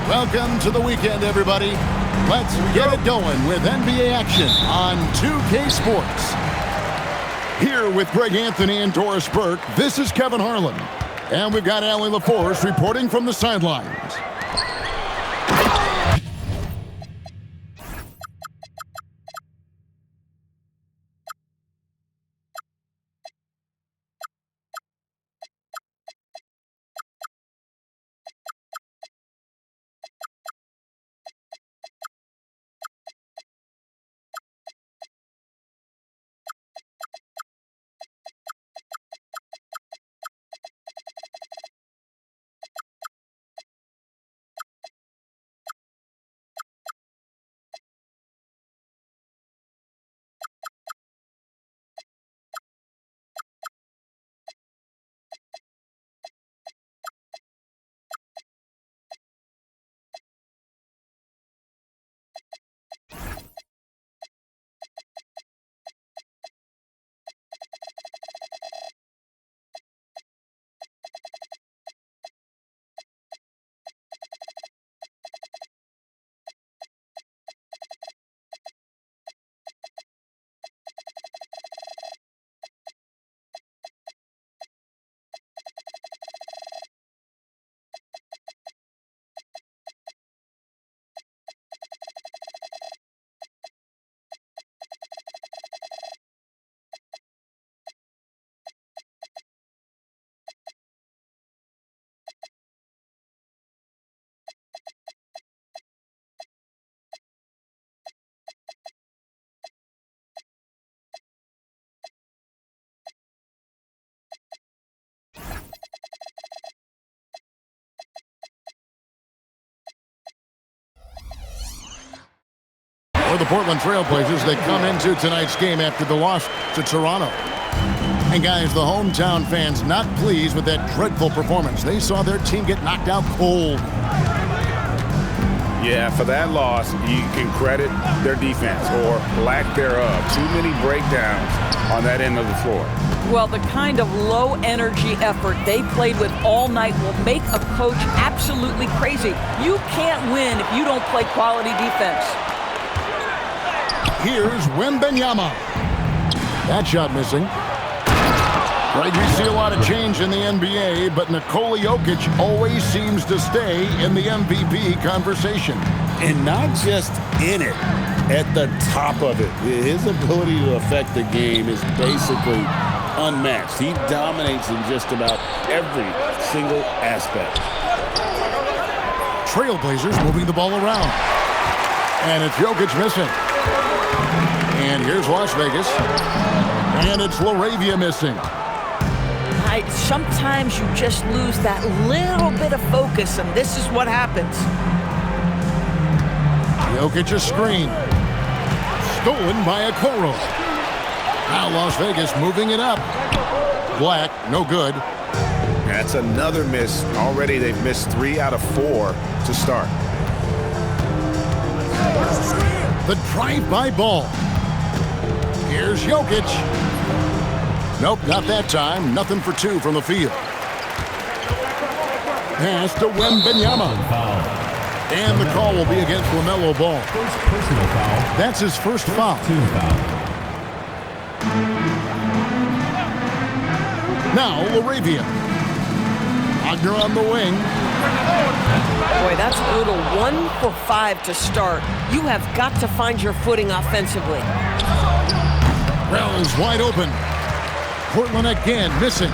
Welcome to the weekend, everybody. Let's get it going with NBA action on 2K Sports. Here with Greg Anthony and Doris Burke, this is Kevin Harlan. And we've got Allie LaForce reporting from the sidelines. For the Portland Trailblazers, they come into tonight's game after the loss to Toronto. And guys, the hometown fans not pleased with that dreadful performance. They saw their team get knocked out cold. Yeah, for that loss, you can credit their defense or lack thereof. Too many breakdowns on that end of the floor. Well, the kind of low-energy effort they played with all night will make a coach absolutely crazy. You can't win if you don't play quality defense. Here's Wembanyama. That shot missing. Right, we see a lot of change in the NBA, but Nikola Jokic always seems to stay in the MVP conversation. And not just in it, at the top of it. His ability to affect the game is basically unmatched. He dominates in just about every single aspect. Trailblazers moving the ball around. And it's Jokic missing. And here's Las Vegas. And it's LaRavia missing. Sometimes you just lose that little bit of focus, and this is what happens. Jokic a screen. Stolen by Okoro. Now Las Vegas moving it up. Black, no good. That's another miss. Already they've missed 3 out of 4 to start. The drive-by ball. Here's Jokic. Nope, not that time. Nothing for 2 from the field. Pass to Wembanyama. And the call will be against LaMelo Ball. Personal foul. That's his first foul. Team foul. Now LaRavia. Wagner on the wing. Boy, that's brutal. 1 for 5 to start. You have got to find your footing offensively. Wells wide open. Portland again missing.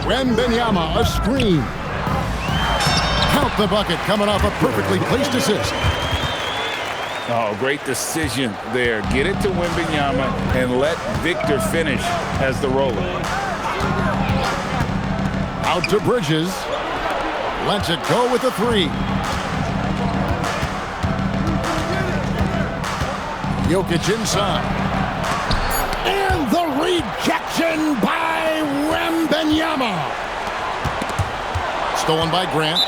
Wembanyama a screen. Count the bucket coming off a perfectly placed assist. Oh, great decision there. Get it to Wembanyama and let Victor finish as the roller. Out to Bridges. Lets it go with a 3. Jokic inside. And the rejection by Wembanyama. Stolen by Grant.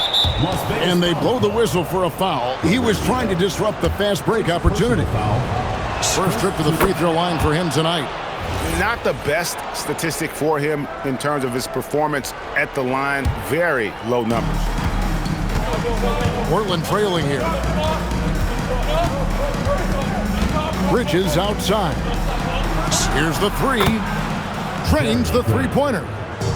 And they blow the whistle for a foul. He was trying to disrupt the fast break opportunity. First trip to the free throw line for him tonight. Not the best statistic for him in terms of his performance at the line. Very low numbers. Portland trailing here. Bridges outside. Here's the three. Trains the three-pointer.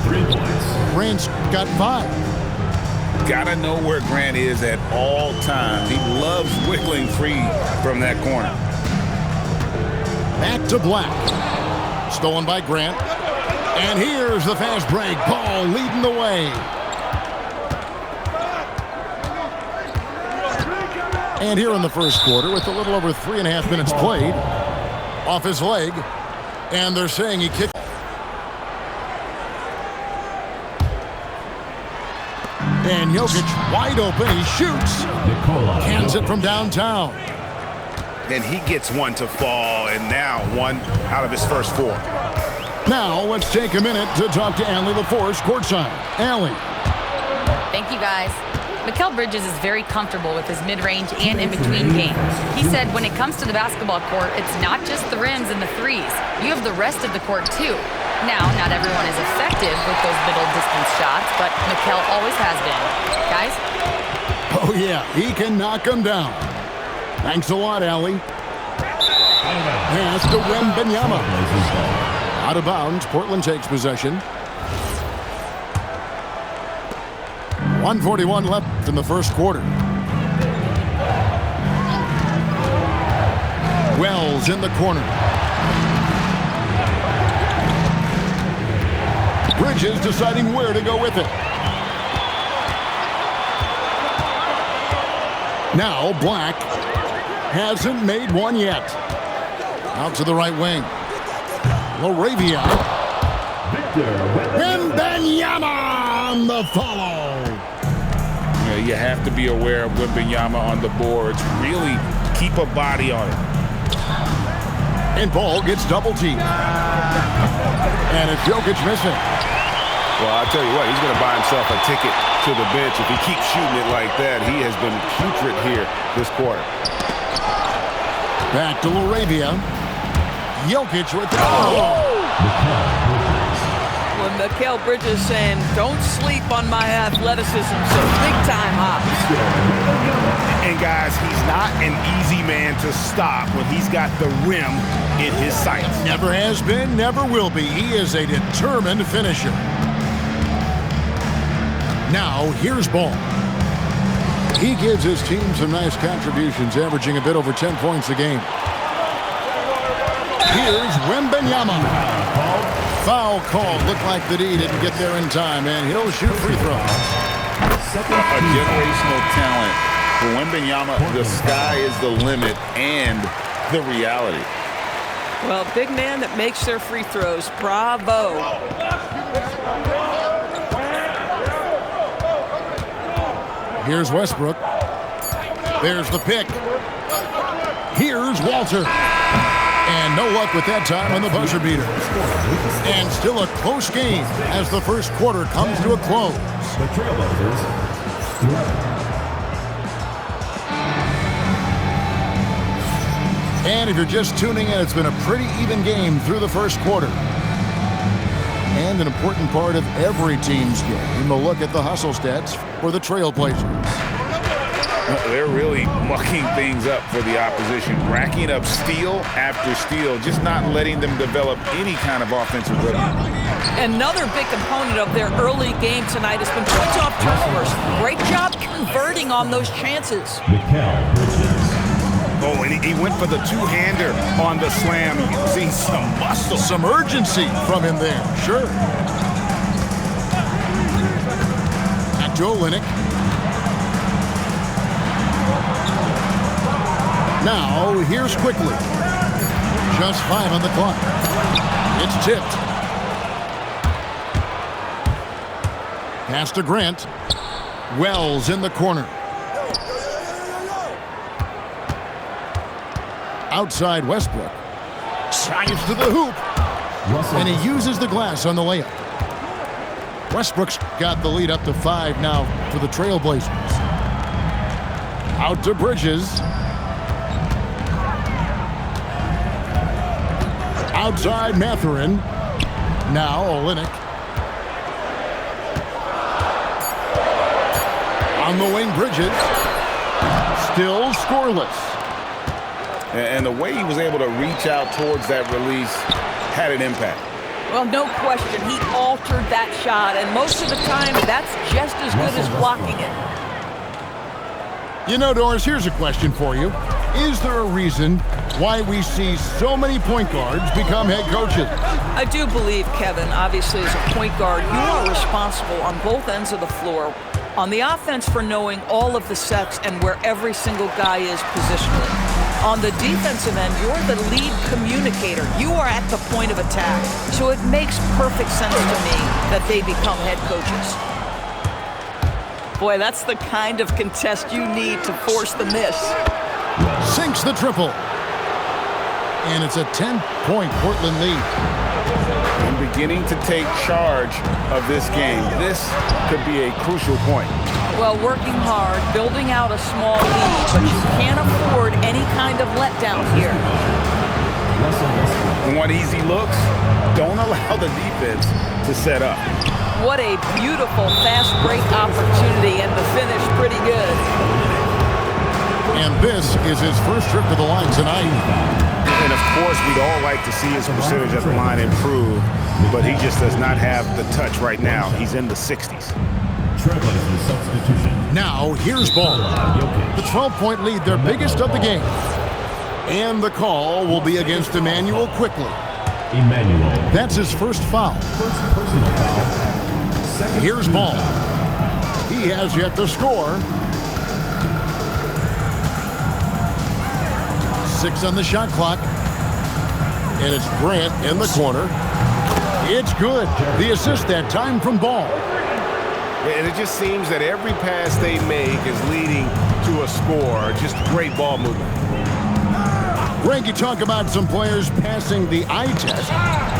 3 points. Grant's got 5. Gotta know where Grant is at all times. He loves wiggling free from that corner. Back to Black. Stolen by Grant. And here's the fast break. Ball leading the way. And here in the first quarter, with a little over 3.5 minutes played, off his leg, and they're saying he kicked. And Jokic wide open. He shoots. Cans it from downtown. And he gets one to fall, and now 1 out of his first 4. Now let's take a minute to talk to Allie LaForce courtside. Allie. Thank you, guys. Mikal Bridges is very comfortable with his mid-range and in-between game. He said when it comes to the basketball court, it's not just the rims and the threes. You have the rest of the court, too. Now, not everyone is effective with those middle-distance shots, but Mikal always has been. Guys? Oh, yeah, he can knock them down. Thanks a lot, Allie. Pass to Wembanyama. Out of bounds, Portland takes possession. 1:41 left in the first quarter. Wells in the corner. Bridges deciding where to go with it. Now Black hasn't made one yet. Out to the right wing. Laravia. Wembanyama on the follow. Yeah, you have to be aware of Wembanyama on the boards. Really keep a body on it. And ball gets double teamed. And it's Jokic missing. Well, I'll tell you what, he's going to buy himself a ticket to the bench. If he keeps shooting it like that, he has been putrid here this quarter. Back to Laravia. Jokic with the When Mikal Bridges saying, don't sleep on my athleticism, so big-time hops. And, guys, he's not an easy man to stop when he's got the rim in his sights. Never has been, never will be. He is a determined finisher. Now, here's Ball. He gives his team some nice contributions, averaging a bit over 10 points a game. Here's Wembanyama. Foul called. Looked like the D didn't get there in time, and he'll shoot free throws. A generational talent. For Wembanyama, the sky is the limit and the reality. Well, big man that makes their free throws. Bravo. Here's Westbrook. There's the pick. Here's Walter. And no luck with that time on the buzzer beater. And still a close game as the first quarter comes to a close. The Trailblazers. And if you're just tuning in, it's been a pretty even game through the first quarter. And an important part of every team's game, a look at the hustle stats for the Trailblazers. They're really mucking things up for the opposition, racking up steal after steal, just not letting them develop any kind of offensive rhythm. Another big component of their early game tonight has been points off turnovers. Great job converting on those chances. Mikal Bridges. Oh, and he went for the two-hander on the slam, using some muscle. Some urgency from him there, sure. Back to Olynyk. Now, here's Quickly. Just 5 on the clock. It's tipped. Pass to Grant. Wells in the corner. Outside Westbrook. Drives to the hoop. And he uses the glass on the layup. Westbrook's got the lead up to 5 now for the Trailblazers. Out to Bridges. Outside Matherin. Now Olynyk. On the wing, Bridges. Still scoreless. And the way he was able to reach out towards that release had an impact. Well, no question. He altered that shot, and most of the time, that's just as good as blocking it. You know, Doris, here's a question for you. Is there a reason why we see so many point guards become head coaches? I do believe, Kevin, obviously as a point guard, you are responsible on both ends of the floor. On the offense for knowing all of the sets and where every single guy is positionally. On the defensive end, you're the lead communicator. You are at the point of attack. So it makes perfect sense to me that they become head coaches. Boy, that's the kind of contest you need to force the miss. Sinks the triple. And it's a 10-point Portland lead. And beginning to take charge of this game. This could be a crucial point. Well, working hard, building out a small lead, but you can't afford any kind of letdown here. And want easy looks? Don't allow the defense to set up. What a beautiful fast break opportunity, and the finish pretty good. And this is his first trip to the line tonight. And of course, we'd all like to see his percentage at the line improve, but he just does not have the touch right now. He's in the 60s. Trailblazers substitution. Now, here's ball. The 12-point lead, their biggest of the game. And the call will be against Emmanuel quickly. Emmanuel. That's his first foul. First personal foul. Second. Here's ball. He has yet to score. 6 on the shot clock. And it's Grant in the corner. It's good. The assist that time from Ball. And it just seems that every pass they make is leading to a score. Just great ball movement. Greg, you talk about some players passing the eye test.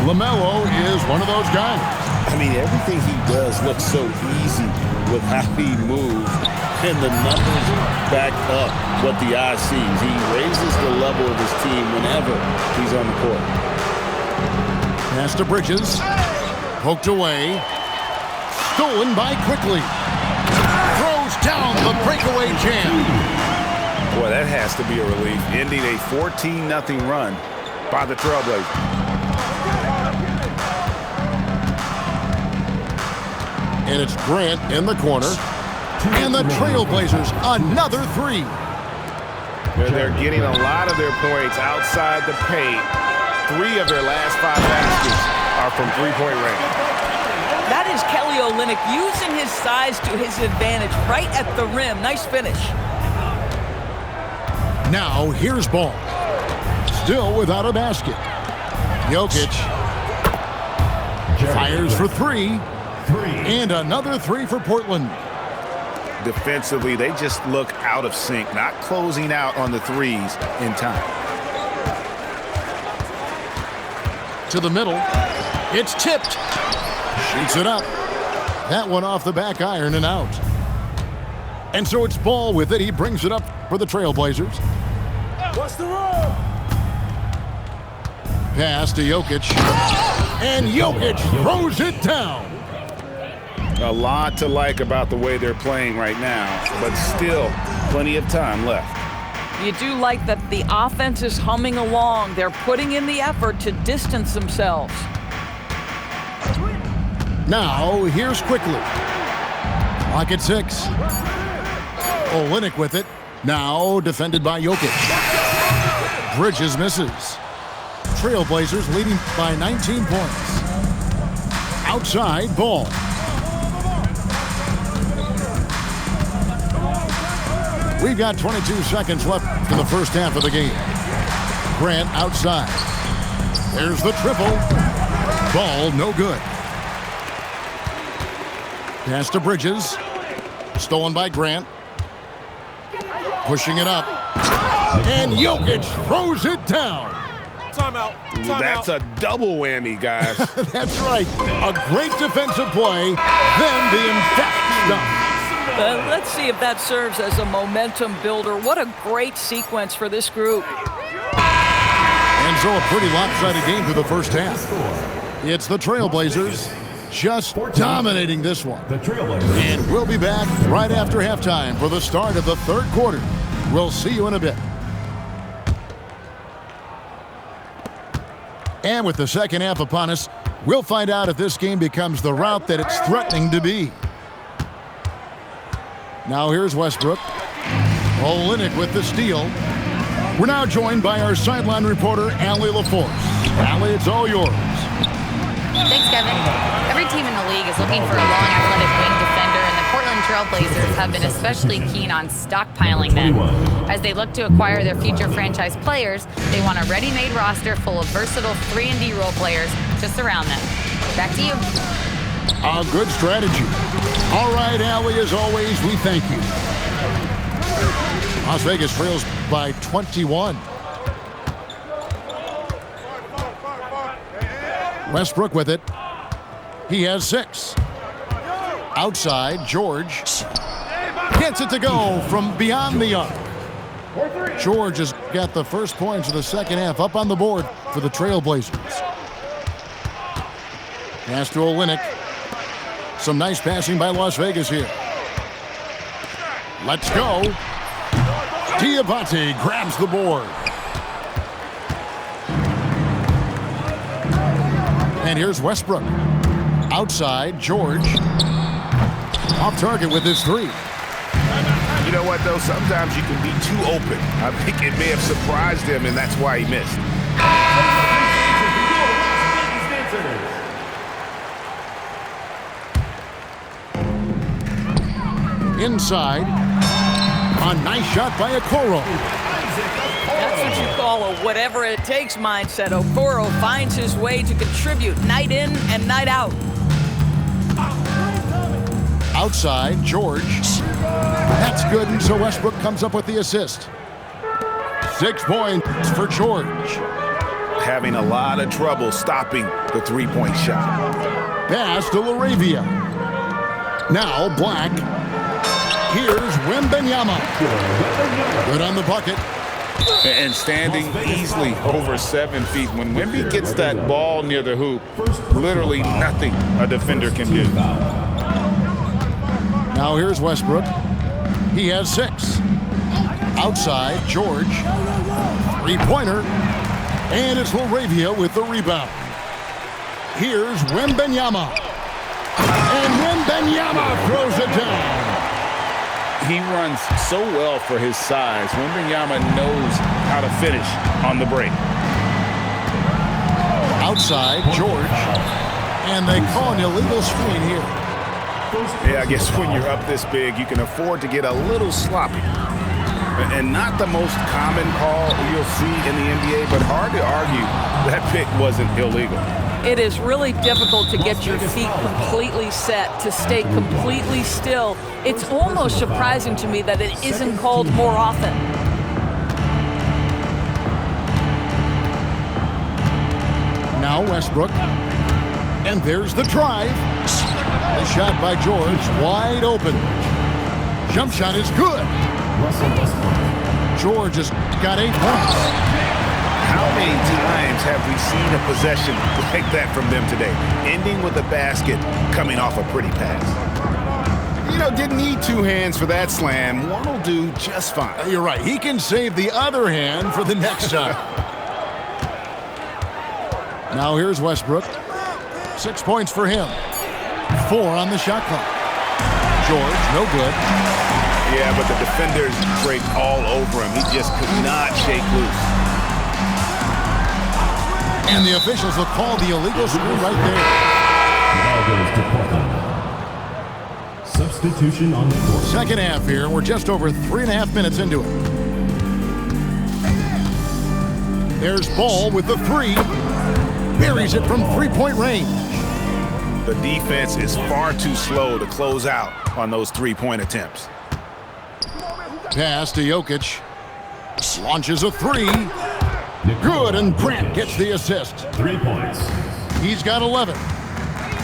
LaMelo is one of those guys. I mean, everything he does looks so easy with how he moves, and the numbers back up what the eye sees. He raises the level of his team whenever he's on the court. Pass to Bridges. Poked away. Stolen by Quickly. Throws down the breakaway jam. Boy, that has to be a relief. Ending a 14-0 run by the Trailblazers. And it's Grant in the corner. And the Trailblazers, another three. They're getting a lot of their points outside the paint. 3 of their last 5 baskets are from three-point range. That is Kelly Olynyk using his size to his advantage right at the rim. Nice finish. Now, here's Ball. Still without a basket. Jokic fires for 3. And another 3 for Portland. Defensively, they just look out of sync, not closing out on the threes in time. To the middle. It's tipped. Shoots it up. That one off the back iron and out. And so it's Ball with it. He brings it up for the Trailblazers. What's the rule? Pass to Jokic. And Jokic throws it down. A lot to like about the way they're playing right now, but still plenty of time left. You do like that the offense is humming along. They're putting in the effort to distance themselves. Now, here's Quickly. Clock at 6. Olynyk with it. Now defended by Jokic. Bridges misses. Trailblazers leading by 19 points. Outside, Ball. We've got 22 seconds left in the first half of the game. Grant outside. There's the triple. Ball no good. Pass to Bridges. Stolen by Grant. Pushing it up. And Jokic throws it down. Timeout. That's a double whammy, guys. That's right. A great defensive play, then the emphatic dunk. Let's see if that serves as a momentum builder. What a great sequence for this group. And So a pretty lopsided game through the first half. It's the Trailblazers just dominating this one. The Trailblazers. And we'll be back right after halftime for the start of the third quarter. We'll see you in a bit. And with the second half upon us, we'll find out if this game becomes the route that it's threatening to be. Now here's Westbrook. Olynyk with the steal. We're now joined by our sideline reporter, Allie LaForce. Allie, it's all yours. Thanks, Kevin. Every team in the league is looking for a long, athletic wing defender, and the Portland Trailblazers have been especially keen on stockpiling them. As they look to acquire their future franchise players, they want a ready-made roster full of versatile 3-and-D role players to surround them. Back to you. A good strategy. All right, Allie, as always, we thank you. Las Vegas trails by 21. Westbrook with it. He has 6. Outside, George gets it to go from beyond the arc. George has got the first points of the second half up on the board for the Trailblazers. Pass to Olynyk. Some nice passing by Las Vegas here. Let's go. Diabate grabs the board. And here's Westbrook. Outside, George. Off target with his 3. You know what, though? Sometimes you can be too open. I think it may have surprised him, and that's why he missed. Inside. A nice shot by Okoro. That's what you call a whatever it takes mindset. Okoro finds his way to contribute night in and night out. Outside, George. That's good, and so Westbrook comes up with the assist. 6 points for George. Having a lot of trouble stopping the three-point shot. Pass to LaRavia. Now Black. Here's Wembanyama. Good on the bucket. And standing easily over 7 feet. When Wemby gets that ball near the hoop, literally nothing a defender can do. Now here's Westbrook. He has 6. Outside, George. 3-pointer. And it's LaRavia with the rebound. Here's Wembanyama. And Wembanyama throws it down. He runs so well for his size. Wembanyama knows how to finish on the break. Outside, George. And they call an illegal screen here. Yeah, I guess when you're up this big, you can afford to get a little sloppy. And not the most common call you'll see in the NBA, but hard to argue that pick wasn't illegal. It is really difficult to get your feet completely set, to stay completely still. It's almost surprising to me that it isn't called more often. Now Westbrook. And there's the drive. The shot by George, wide open. Jump shot is good. George has got 8 points. How many times have we seen a possession like that from them today? Ending with a basket, coming off a pretty pass. You know, didn't need 2 hands for that slam. One will do just fine. You're right. He can save the other hand for the next time. Now here's Westbrook. 6 points for him. 4 on the shot clock. George, no good. Yeah, but the defenders draped all over him. He just could not shake loose. And the officials will call the illegal screen right there. Ball goes to Portland. Substitution on the court. Second half here. We're just over 3.5 minutes into it. There's Ball with the 3. Buries it from 3-point range. The defense is far too slow to close out on those 3-point attempts. Pass to Jokic. Launches a 3. Good, and Grant gets the assist. 3 points. He's got 11.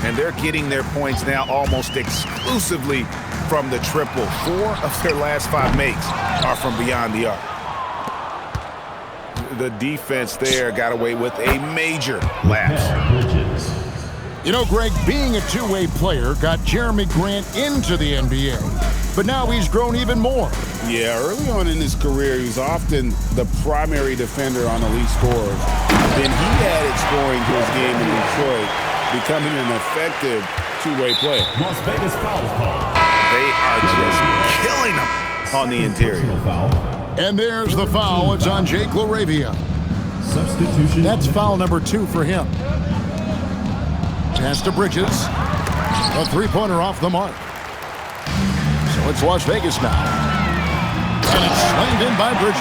And they're getting their points now almost exclusively from the triple. 4 of their last 5 makes are from beyond the arc. The defense there got away with a major lapse. Bridges. You know, Greg, being a two-way player got Jeremy Grant into the NBA, but now he's grown even more. Yeah, early on in his career, he was often the primary defender on elite scorers. Then he added scoring to his game in Detroit, becoming an effective two-way player. Las Vegas foul call. They are just killing him on the interior. Personal foul. And there's the foul. It's on Jake LaRavia. Substitution. That's foul number 2 for him. Pass to Bridges. A three-pointer off the mark. So it's Las Vegas now. And it's slammed in by Bridges.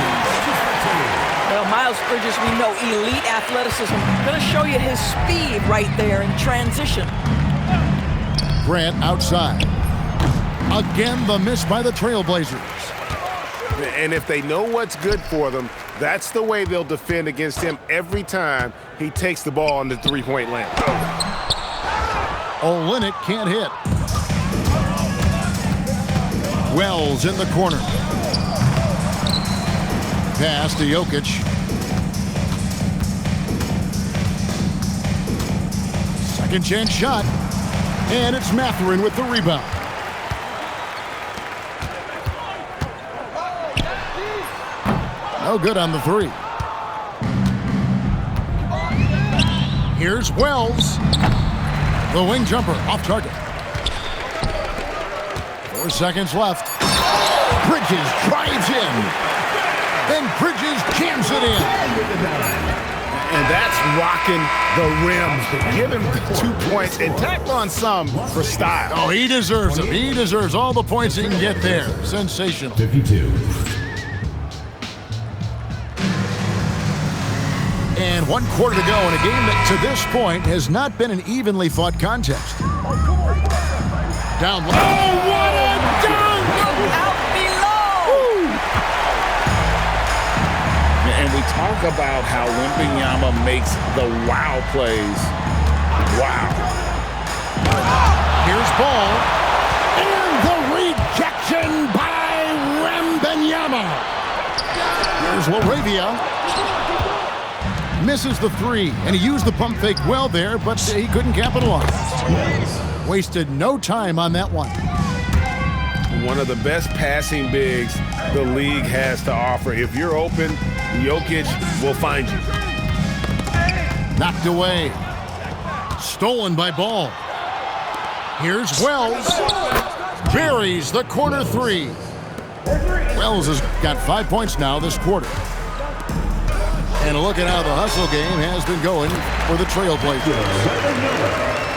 Well, Miles Bridges, we know, elite athleticism. Going to show you his speed right there in transition. Grant outside. Again, the miss by the Trailblazers. And if they know what's good for them, that's the way they'll defend against him every time he takes the ball on the three-point line. Olynyk can't hit. Wells in the corner. Pass to Jokic. Second chance shot. And it's Mathurin with the rebound. No good on the three. Here's Wells. The wing jumper off target. 4 seconds left. Bridges drives in. Then Bridges jams it in. And that's rocking the rim. Give him 2 points and tack on some for style. Oh, he deserves them. He deserves all the points he can get there. Sensational. 52. And 1 quarter to go in a game that to this point has not been an evenly fought contest. Down low. Oh, what a dunk! Out below! And we talk about how Wembanyama makes the wow plays. Wow. Here's Ball. And the rejection by Wembanyama. Here's LaRavia. Misses the three, and he used the pump fake well there, but he couldn't capitalize. Wasted no time on that one. One of the best passing bigs the league has to offer. If you're open, Jokic will find you. Knocked away. Stolen by Ball. Here's Wells. Buries the corner three. Wells has got 5 points now this quarter. And look at how the hustle game has been going for the Trailblazers.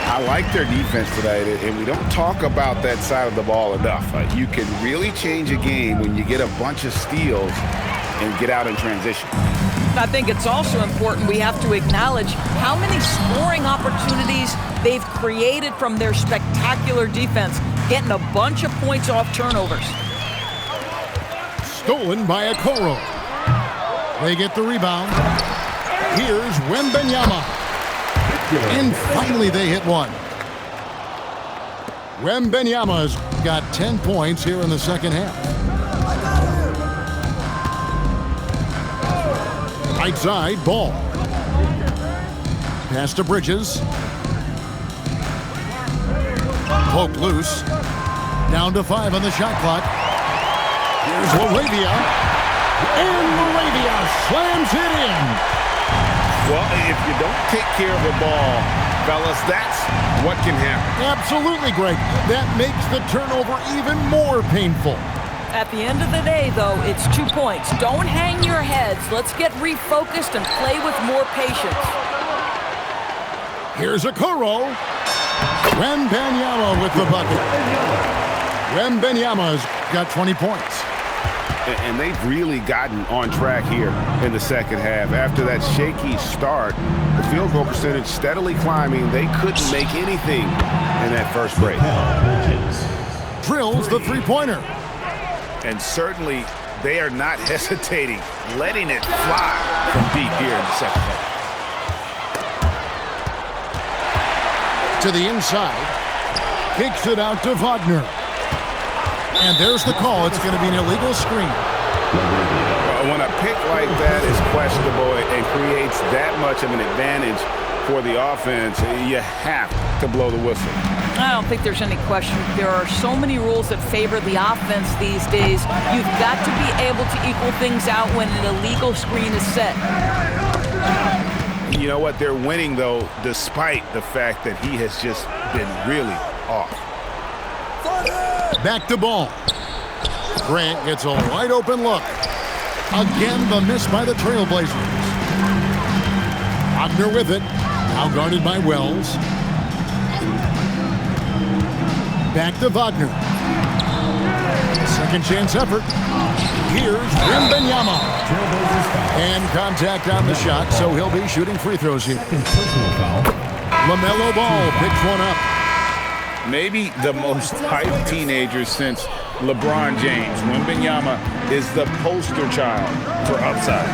I like their defense tonight, and we don't talk about that side of the ball enough. You can really change a game when you get a bunch of steals and get out in transition. I think it's also important we have to acknowledge how many scoring opportunities they've created from their spectacular defense, getting a bunch of points off turnovers. Stolen by Okoro. They get the rebound. Here's Wembanyama. And finally they hit one. Wembanyama's got 10 points here in the second half. Right side, Ball. Pass to Bridges. Poked loose. Down to 5 on the shot clock. Here's LaRavia. And LaRavia slams it in. Well, if you don't take care of the ball, fellas, that's what can happen. Absolutely, Greg. That makes the turnover even more painful. At the end of the day, though, it's 2 points. Don't hang your heads. Let's get refocused and play with more patience. Here's Okoro. Wembanyama with the bucket. Wembanyama's got 20 points. And they've really gotten on track here in the second half. After that shaky start, the field goal percentage steadily climbing. They couldn't make anything in that first break. Drills the three-pointer. And certainly they are not hesitating, letting it fly from deep here in the second half. To the inside. Kicks it out to Wagner. And there's the call. It's going to be an illegal screen. When a pick like that is questionable and creates that much of an advantage for the offense, you have to blow the whistle. I don't think there's any question. There are so many rules that favor the offense these days. You've got to be able to equal things out when an illegal screen is set. You know what? They're winning, though, despite the fact that he has just been really off. Back to ball. Grant gets a wide open look. Again, the miss by the Trailblazers. Wagner with it. Now guarded by Wells. Back to Wagner. Second chance effort. Here's Wembanyama. And contact on the shot, so he'll be shooting free throws here. LaMelo Ball picks one up. Maybe the most hyped teenager since LeBron James. Wembanyama is the poster child for upside.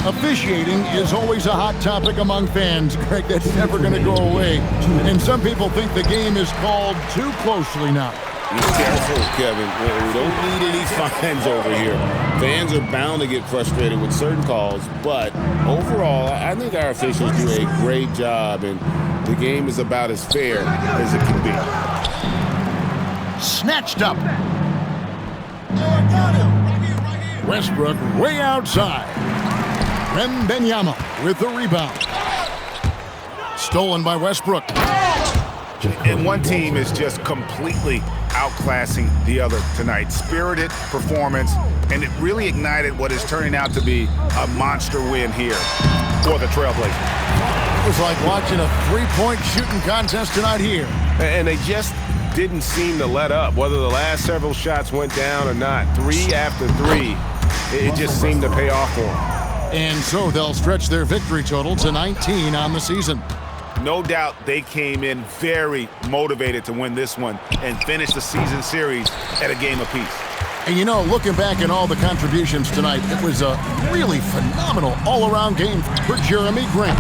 Officiating is always a hot topic among fans, Greg. That's never going to go away. And some people think the game is called too closely now. Be careful, Kevin. We don't need any fines over here. Fans are bound to get frustrated with certain calls, but overall, I think our officials do a great job, and the game is about as fair as it can be. Snatched up. Westbrook way outside. Wembanyama with the rebound. Stolen by Westbrook. And one team is just completely outclassing the other tonight. Spirited performance, and it really ignited what is turning out to be a monster win here for the Trailblazers. It was like watching a three-point shooting contest tonight here. And they just didn't seem to let up, whether the last several shots went down or not. 3 after 3, it just seemed to pay off for them. And so they'll stretch their victory total to 19 on the season. No doubt they came in very motivated to win this one and finish the season series at a game apiece. And you know, looking back at all the contributions tonight, it was a really phenomenal all-around game for Jeremy Grant.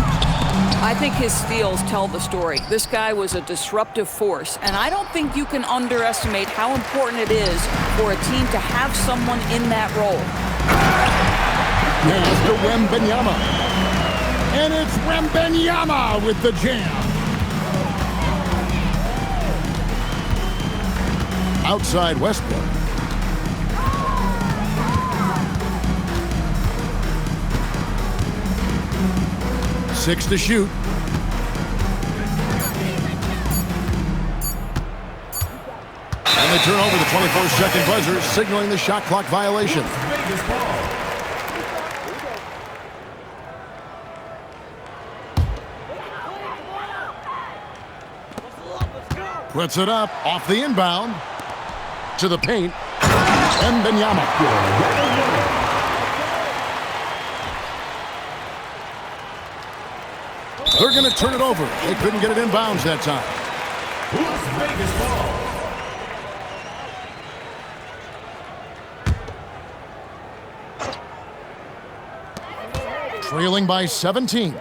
I think his steals tell the story. This guy was a disruptive force, and I don't think you can underestimate how important it is for a team to have someone in that role. Here's to Wembanyama. And it's Wembanyama with the jam. Outside Westbrook. Six to shoot. And they turn over the 24-second buzzer, signaling the shot clock violation. Puts it up off the inbound to the paint. Wembanyama. They're going to turn it over. They couldn't get it inbounds that time. Trailing by 17.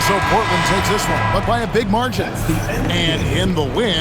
So Portland takes this one, but by a big margin. And in the win.